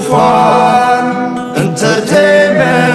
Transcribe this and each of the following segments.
Fun Entertainment.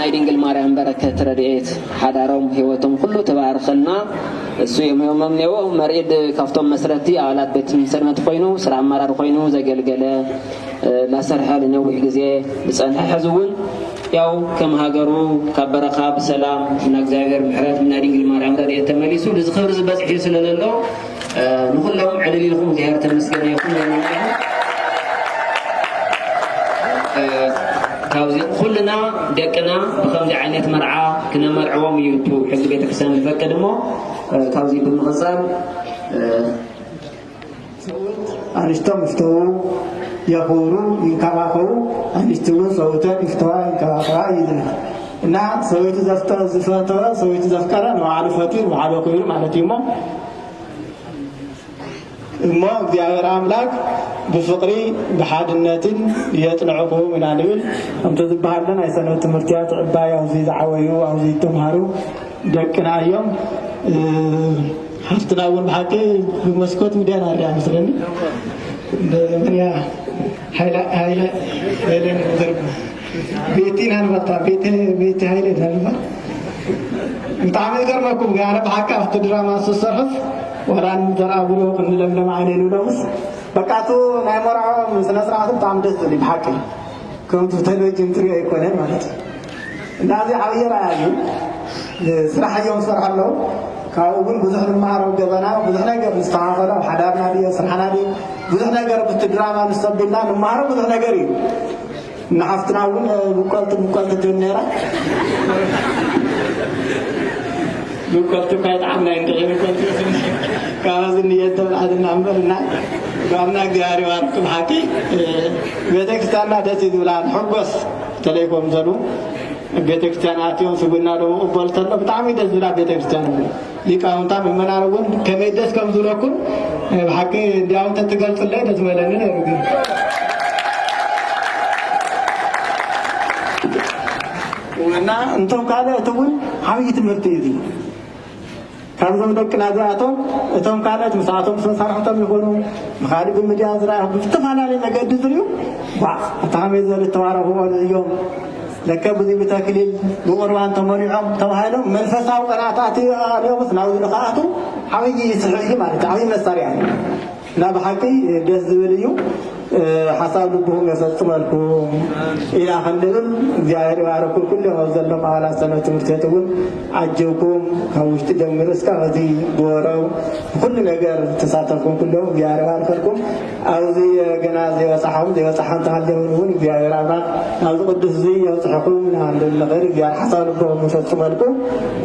نايدينجل ماريام بركة رديت حدارهم هيوتهم كله تبارخلنا السويم يوم منيو مريد كفتم مسرتي على بيت سلمة خوينو سلام مرار خوينو زجلجلة لا سرحة لنوع جزية بس أنا حزون ياو كم هاجرو كبرخا بسلام من أجزاء محرات من نايدينجل ماريام رديت تمليسو لزخر زبز حيس لله نقول لهم عدلي لهم زيارة المسكين يكون كلنا دقنا بخمس عينات مرعى كنا مرعوهم يوتيوب حق بيت كسان الفكدمو كاوزي بالمغزال أنشتم افتوا يقولوا ينكباخوا أنشتوا صوتا افتوا ينكباخوا إذن نعم سويت زفتر زفتر سويت زفتر وعرفتي وعرقوا معناتيمو ما እግዚአብሔር አምላክ በፍቅሪ በሓድነት የጥንዕቁ ምናልብል እንተ ዝበሃለን አይሰነው ትምህርትያት ዕባያው ዝዓወዩ አው ዝተማሩ ደቅና እዮም ሓፍትናውን በሓቂ ብመስኮት ሚድያን አርያ መስለኒ እንደምንያ ሃይላ ሄለን ዘርብ ቤቲና ንበታ ቤቲ ሃይለ ዘርብ እንጣም ይገርመኩም ጋር በሓቂ አፍተ ድራማ ተሰርፍ وران ترابلو كن لملم عينينو لوس بقاتو نايمراو سنه سرعتو بتام دس لي بحقي كنت تلويجن تري ايكونن ማለት እንደዚህ አብየራ ያዩ ስራሕዮም ስራሕለው ካውጉን ብዙሕ ንማሃሮ ገበና ብዙሕ ነገር ንስተኻኸለው ሓዳርና ዲዮ ስራሕና ዲዮ ብዙሕ ነገር ብትድራማ ንሰብልና ንማሃሮ ብዙሕ ነገር እዩ ንሓፍትናውን ብቆልት ጀነራ لوكالت كايت عمنا انت لوكالت كازن يتبعدنا امبرنا قامنا غاري وارك بحكي بيتكستانا دتي دولان حبس تليكم زلو بيتكستاناتيون سغنا دو بولتلو بتعمي دز بلا بيتكستان ሊቃውንታ መናረውን ከመደስ ከምዙረኩን በሐቂ እንዲያው ተገልጽልኝ ደስመለነ ነው ወና እንተው ካለ ተውን ሀብይ ትምህርት ይዚ كانوا مدكنا ذاتهم اتهم كانت مساعتهم سنصرحتهم يكونوا مخالف المديا زراعه بفتفانا لنا قد دريو اتهم يزال التوارف اليوم لك بذي بتاكليل بقربان تمريعهم توهالهم منفساو قناعاتي اليوم سنعوذ لقاءاتهم حويجي يسحيه مالك حويجي مسار يعني لا بحقي دس ذبليو حساب لبهم يفصملكم إلى خندل زيارة واركم كل هذا على سنة تمرتون عجوكم خوشت دمرسك هذه بورو كل نجار تساعدكم كلهم زيارة واركم أو زي جنازة وصحهم زي وصحهم تعلمون زيارة وارك أو قدس زي وصحكم من عند الغير زيارة حساب لبهم يفصملكم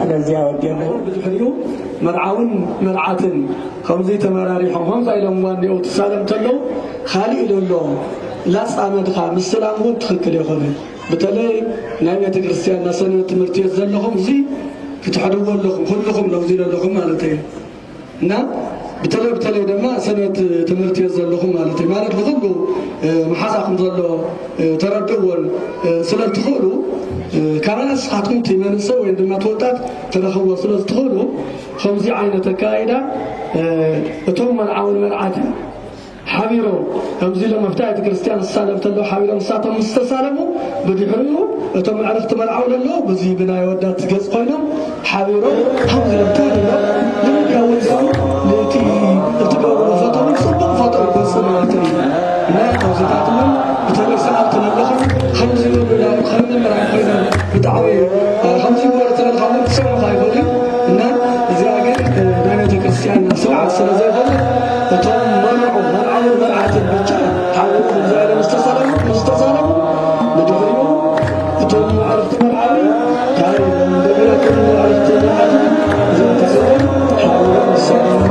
أنا زيارة جنو بالحلو مرعون مرعاتن خمسة تمراريحهم هم زايلهم واني وتسالم تلو خالي لله لا صامد خامس سلام هو تخكل يخونه بتلاقي نايمة كريستيان ناسني تمرتي زلهم زي كتحدوا لهم كلهم لو زي لهم مالتين نا بتلاقي دما سنة تمرتي زلهم مالتين مالت لغلو محاساكم زلوا تردون سلام تخلو كمان ساعتكم تيمان سوي عندما توتات تدخلوا سلام تخلو خمسة عينة كائدة توم العون مرعاتي حبيرو همزي لما فتاة كريستيان السالم تلو حبيرو مساتهم مستسالموا بديحريو أتم عرفت ملعون له بزي بناء ودات جز قينهم حبيرو همزي لما فتاة لم يكوزوا لتي اتبعوا فطروا صدق فطروا بسماتي لا توزيتاتهم بتلي سألتنا لهم همزي لما خلنا مرحبا بتعوي همزي ورثنا الخمر تسمع خايفين إن إذا أجل بناء كريستيان سبعة سنة زي هذا أتم مرعات البجاء حاولوا زائر مستصالموا بدغيو أتم عرفت مرعاوي هاي دبيرة كل عرفت مرعاوي زي تزول حاولوا مستصالموا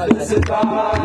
Abraham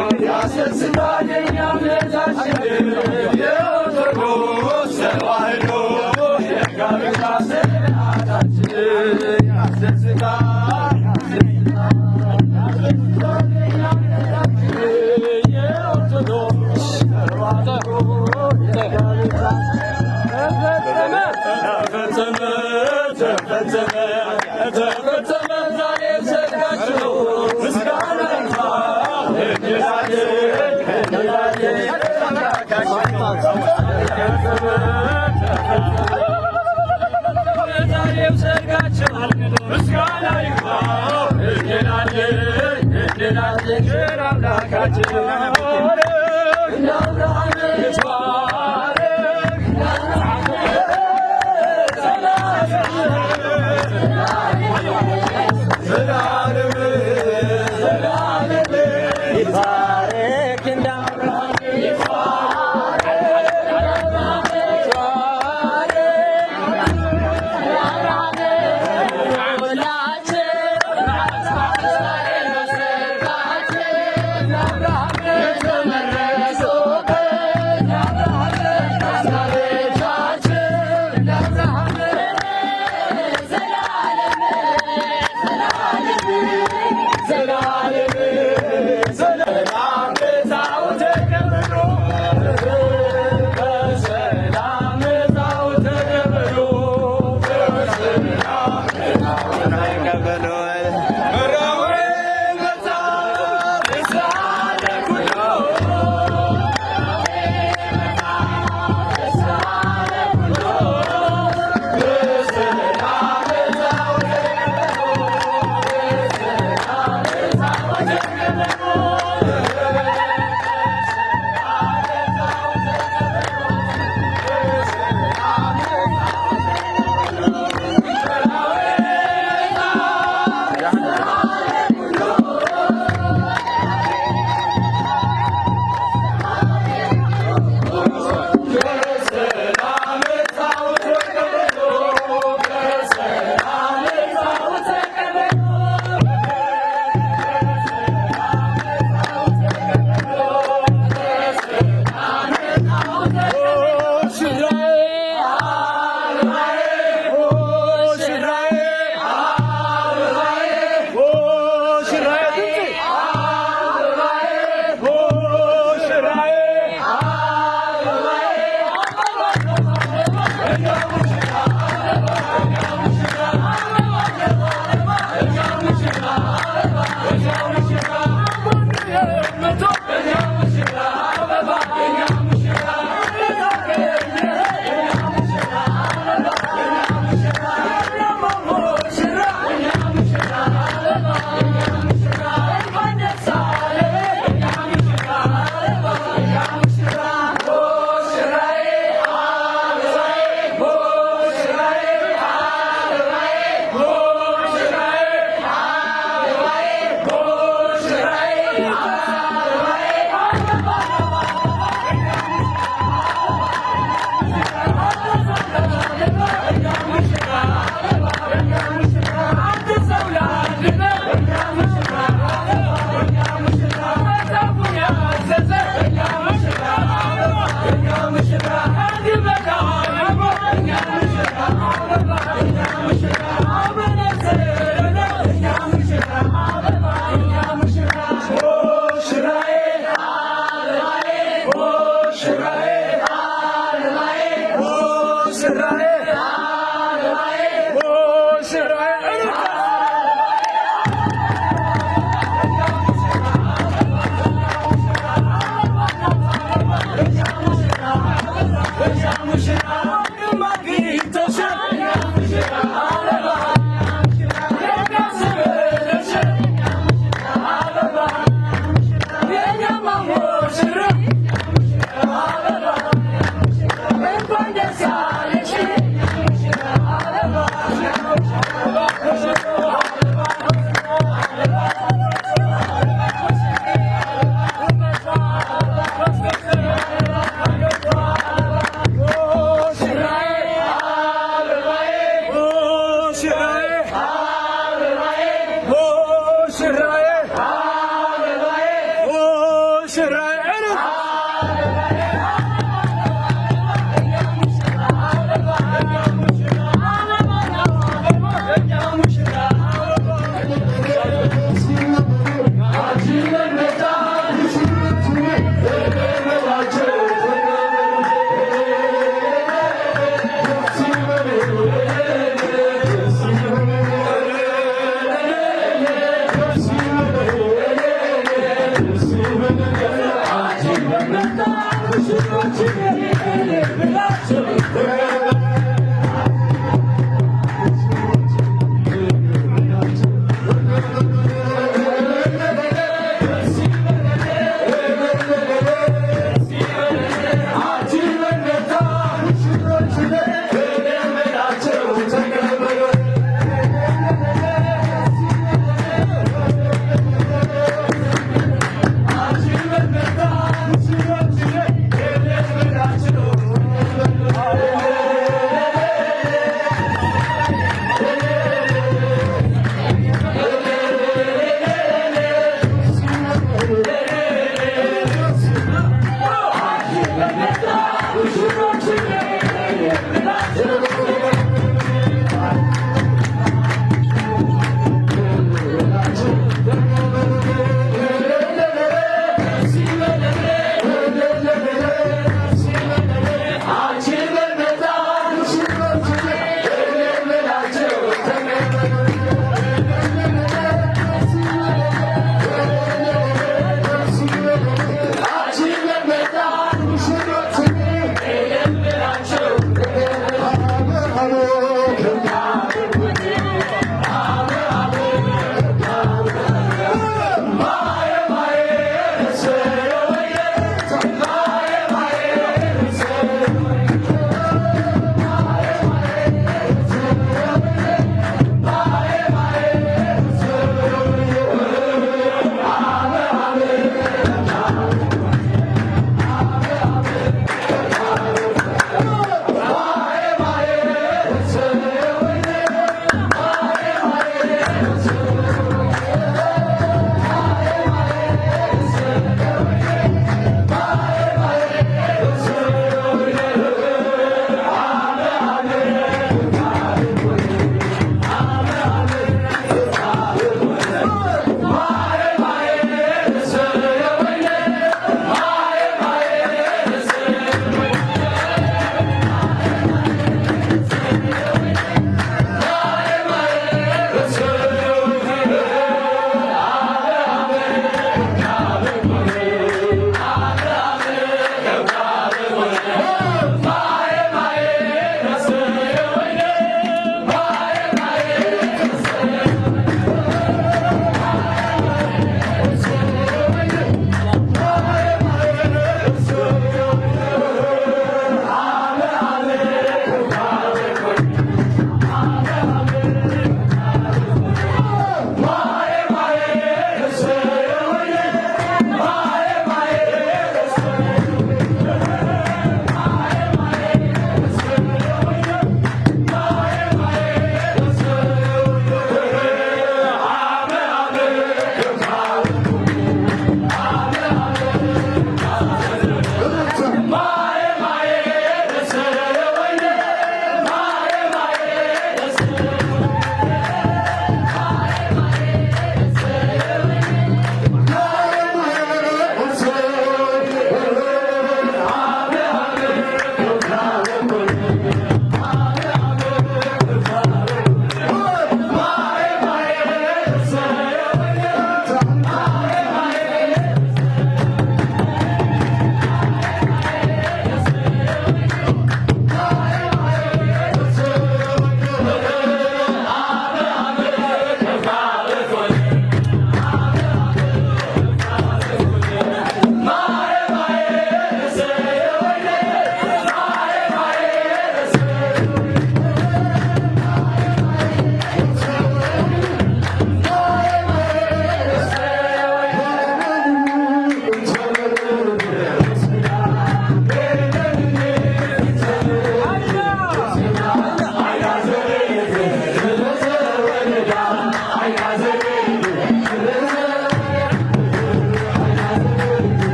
ሙሽራዬ